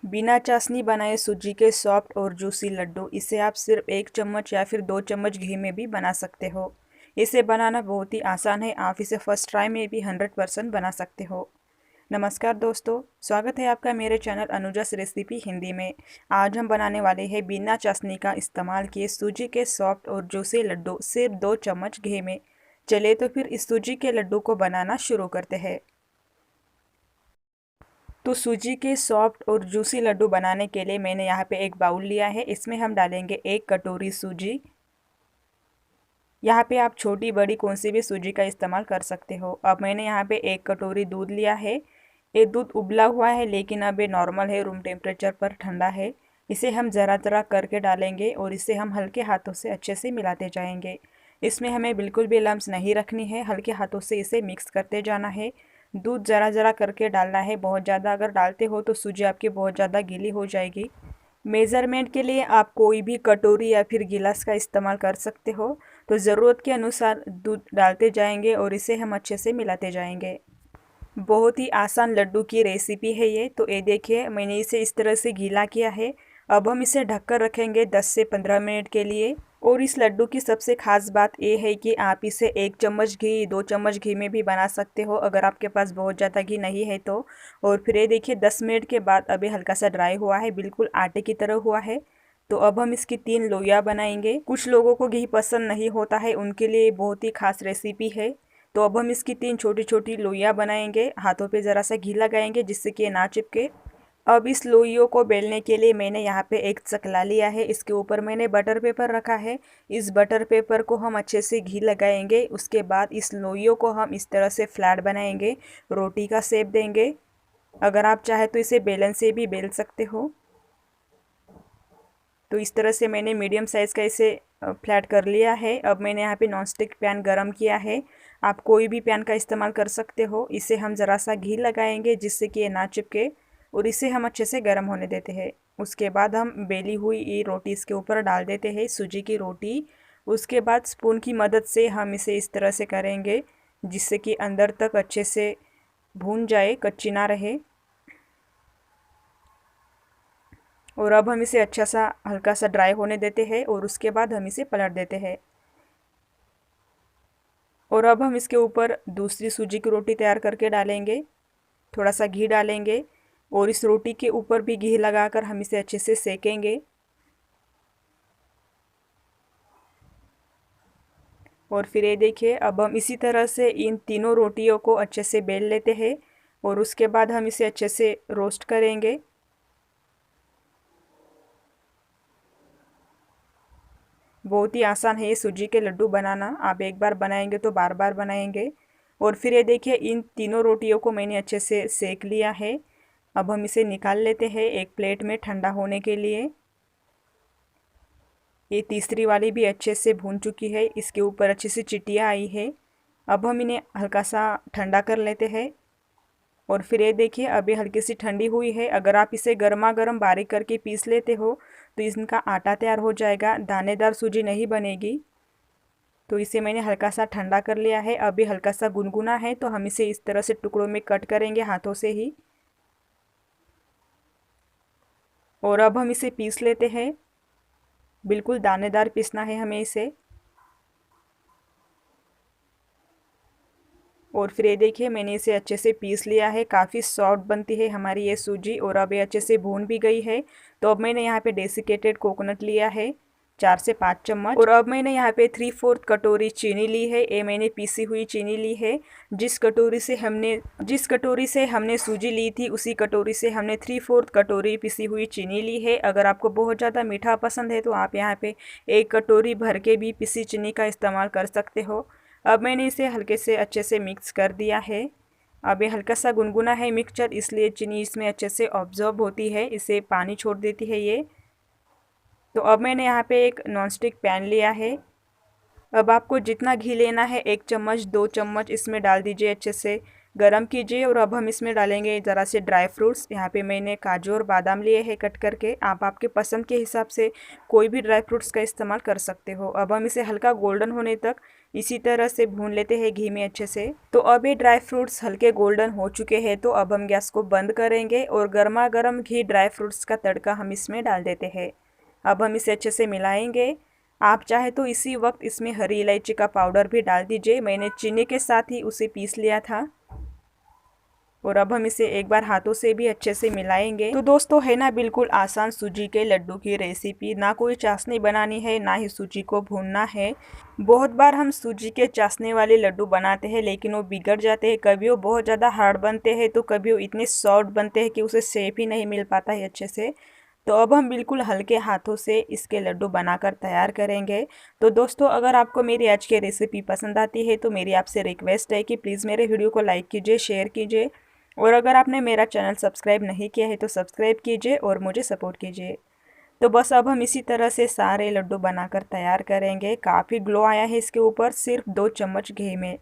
बिना चाशनी बनाए सूजी के सॉफ्ट और जूसी लड्डू, इसे आप सिर्फ 1 चम्मच या फिर 2 चम्मच घी में भी बना सकते हो। इसे बनाना बहुत ही आसान है, आप इसे फर्स्ट ट्राई में भी 100% बना सकते हो। नमस्कार दोस्तों, स्वागत है आपका मेरे चैनल अनुजास रेसिपी हिंदी में। आज हम बनाने वाले हैं बिना चाशनी का इस्तेमाल किए सूजी के सॉफ्ट और जूसी लड्डू सिर्फ 2 चम्मच घी में। चलिए तो फिर इस सूजी के लड्डू को बनाना शुरू करते हैं। तो सूजी के सॉफ्ट और जूसी लड्डू बनाने के लिए मैंने यहाँ पे एक बाउल लिया है। इसमें हम डालेंगे 1 कटोरी सूजी। यहाँ पे आप छोटी बड़ी कौन सी भी सूजी का इस्तेमाल कर सकते हो। अब मैंने यहाँ पे 1 कटोरी दूध लिया है। ये दूध उबला हुआ है लेकिन अब ये नॉर्मल है, रूम टेम्परेचर पर ठंडा है। इसे हम ज़रा ज़रा करके डालेंगे और इसे हम हल्के हाथों से अच्छे से मिलाते जाएंगे। इसमें हमें बिल्कुल भी लम्स नहीं रखनी है, हल्के हाथों से इसे मिक्स करते जाना है। दूध ज़रा ज़रा करके डालना है, बहुत ज़्यादा अगर डालते हो तो सूजी आपकी बहुत ज़्यादा गीली हो जाएगी। मेज़रमेंट के लिए आप कोई भी कटोरी या फिर गिलास का इस्तेमाल कर सकते हो। तो ज़रूरत के अनुसार दूध डालते जाएंगे और इसे हम अच्छे से मिलाते जाएंगे। बहुत ही आसान लड्डू की रेसिपी है ये। तो ये देखिए, मैंने इसे इस तरह से गीला किया है। अब हम इसे ढककर रखेंगे 10 से 15 मिनट के लिए। और इस लड्डू की सबसे खास बात ये है कि आप इसे 1 चम्मच घी 2 चम्मच घी में भी बना सकते हो अगर आपके पास बहुत ज़्यादा घी नहीं है तो। और फिर ये देखिए 10 मिनट के बाद अभी हल्का सा ड्राई हुआ है, बिल्कुल आटे की तरह हुआ है। तो अब हम इसकी 3 लोइयाँ बनाएंगे। कुछ लोगों को घी पसंद नहीं होता है, उनके लिए बहुत ही खास रेसिपी है। तो अब हम इसकी 3 छोटी छोटी लोइयाँ बनाएंगे। हाथों पे ज़रा सा घी लगाएंगे जिससे कि ये ना चिपके। अब इस लोइयों को बेलने के लिए मैंने यहाँ पे एक चकला लिया है। इसके ऊपर मैंने बटर पेपर रखा है। इस बटर पेपर को हम अच्छे से घी लगाएंगे। उसके बाद इस लोइयों को हम इस तरह से फ्लैट बनाएंगे, रोटी का शेप देंगे। अगर आप चाहे तो इसे बेलन से भी बेल सकते हो। तो इस तरह से मैंने मीडियम साइज़ का इसे फ्लैट कर लिया है। अब मैंने यहाँ पे नॉनस्टिक पैन गरम किया है। आप कोई भी पैन का इस्तेमाल कर सकते हो। इसे हम ज़रा सा घी लगाएंगे जिससे कि ये ना चिपके और इसे हम अच्छे से गर्म होने देते हैं। उसके बाद हम बेली हुई ये रोटी इसके ऊपर डाल देते हैं, सूजी की रोटी। उसके बाद स्पून की मदद से हम इसे इस तरह से करेंगे जिससे कि अंदर तक अच्छे से भून जाए, कच्ची ना रहे। और अब हम इसे अच्छा सा हल्का सा ड्राई होने देते हैं और उसके बाद हम इसे पलट देते हैं। और अब हम इसके ऊपर दूसरी सूजी की रोटी तैयार करके डालेंगे। थोड़ा सा घी डालेंगे और इस रोटी के ऊपर भी घी लगाकर हम इसे अच्छे से सेकेंगे। और फिर ये देखिए, अब हम इसी तरह से इन तीनों रोटियों को अच्छे से बेल लेते हैं और उसके बाद हम इसे अच्छे से रोस्ट करेंगे। बहुत ही आसान है ये सूजी के लड्डू बनाना, आप एक बार बनाएंगे तो बार बार बनाएंगे। और फिर ये देखिए, इन तीनों रोटियों को मैंने अच्छे से सेक लिया है। अब हम इसे निकाल लेते हैं एक प्लेट में ठंडा होने के लिए। ये तीसरी वाली भी अच्छे से भून चुकी है, इसके ऊपर अच्छी सी चिटिया आई है। अब हम इन्हें हल्का सा ठंडा कर लेते हैं। और फिर ये देखिए, अभी हल्की सी ठंडी हुई है। अगर आप इसे गर्मा गर्म बारीक करके पीस लेते हो तो इसका आटा तैयार हो जाएगा, दानेदार सूजी नहीं बनेगी। तो इसे मैंने हल्का सा ठंडा कर लिया है। अभी हल्का सा गुनगुना है तो हम इसे इस तरह से टुकड़ों में कट करेंगे हाथों से ही। और अब हम इसे पीस लेते हैं, बिल्कुल दानेदार पीसना है हमें इसे। और फिर ये देखिए, मैंने इसे अच्छे से पीस लिया है, काफ़ी सॉफ्ट बनती है हमारी ये सूजी और अब ये अच्छे से भून भी गई है। तो अब मैंने यहाँ पे डेसिकेटेड कोकोनट लिया है 4 से 5 चम्मच। और अब मैंने यहाँ पे 3/4 कटोरी चीनी ली है, ये मैंने पीसी हुई चीनी ली है। जिस कटोरी से हमने सूजी ली थी उसी कटोरी से हमने 3/4 कटोरी पिसी हुई चीनी ली है। अगर आपको बहुत ज़्यादा मीठा पसंद है तो आप यहाँ पे 1 कटोरी भर के भी पिसी चीनी का इस्तेमाल कर सकते हो। अब मैंने इसे हल्के से अच्छे से मिक्स कर दिया है। अब ये हल्का सा गुनगुना है मिक्सचर, इसलिए चीनी इसमें अच्छे से ऑब्जॉर्ब होती है, इसे पानी छोड़ देती है ये। तो अब मैंने यहाँ पे एक नॉनस्टिक पैन लिया है। अब आपको जितना घी लेना है, 1 चम्मच 2 चम्मच इसमें डाल दीजिए अच्छे से। गरम कीजिए और अब हम इसमें डालेंगे ज़रा से ड्राई फ्रूट्स। यहाँ पे मैंने काजू और बादाम लिए हैं कट करके। आप आपके पसंद के हिसाब से कोई भी ड्राई फ्रूट्स का इस्तेमाल कर सकते हो। अब हम इसे हल्का गोल्डन होने तक इसी तरह से भून लेते हैं घी में अच्छे से। तो अब ये ड्राई फ्रूट्स हल्के गोल्डन हो चुके हैं, तो अब हम गैस को बंद करेंगे और गर्मा गर्म घी ड्राई फ्रूट्स का तड़का हम इसमें डाल देते हैं। अब हम इसे अच्छे से मिलाएंगे। आप चाहे तो इसी वक्त इसमें हरी इलायची का पाउडर भी डाल दीजिए। मैंने चीनी के साथ ही उसे पीस लिया था। और अब हम इसे एक बार हाथों से भी अच्छे से मिलाएंगे। तो दोस्तों है ना बिल्कुल आसान सूजी के लड्डू की रेसिपी। ना कोई चाशनी बनानी है, ना ही सूजी को भूनना है। बहुत बार हम सूजी के चाशनी वाले लड्डू बनाते हैं लेकिन वो बिगड़ जाते हैं। कभी वो बहुत ज़्यादा हार्ड बनते हैं तो कभी वो इतने सॉफ्ट बनते हैं कि उसे शेप ही नहीं मिल पाता है अच्छे से। तो अब हम बिल्कुल हल्के हाथों से इसके लड्डू बनाकर तैयार करेंगे। तो दोस्तों अगर आपको मेरी आज की रेसिपी पसंद आती है तो मेरी आपसे रिक्वेस्ट है कि प्लीज़ मेरे वीडियो को लाइक कीजिए, शेयर कीजिए और अगर आपने मेरा चैनल सब्सक्राइब नहीं किया है तो सब्सक्राइब कीजिए और मुझे सपोर्ट कीजिए। तो बस अब हम इसी तरह से सारे लड्डू बनाकर तैयार करेंगे। काफ़ी ग्लो आया है इसके ऊपर सिर्फ 2 चम्मच घी में।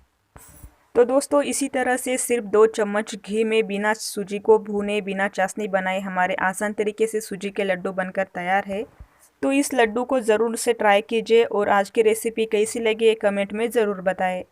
तो दोस्तों इसी तरह से सिर्फ 2 चम्मच घी में बिना सूजी को भूने, बिना चाशनी बनाए हमारे आसान तरीके से सूजी के लड्डू बनकर तैयार है। तो इस लड्डू को ज़रूर से ट्राई कीजिए और आज की रेसिपी कैसी लगी कमेंट में ज़रूर बताएं।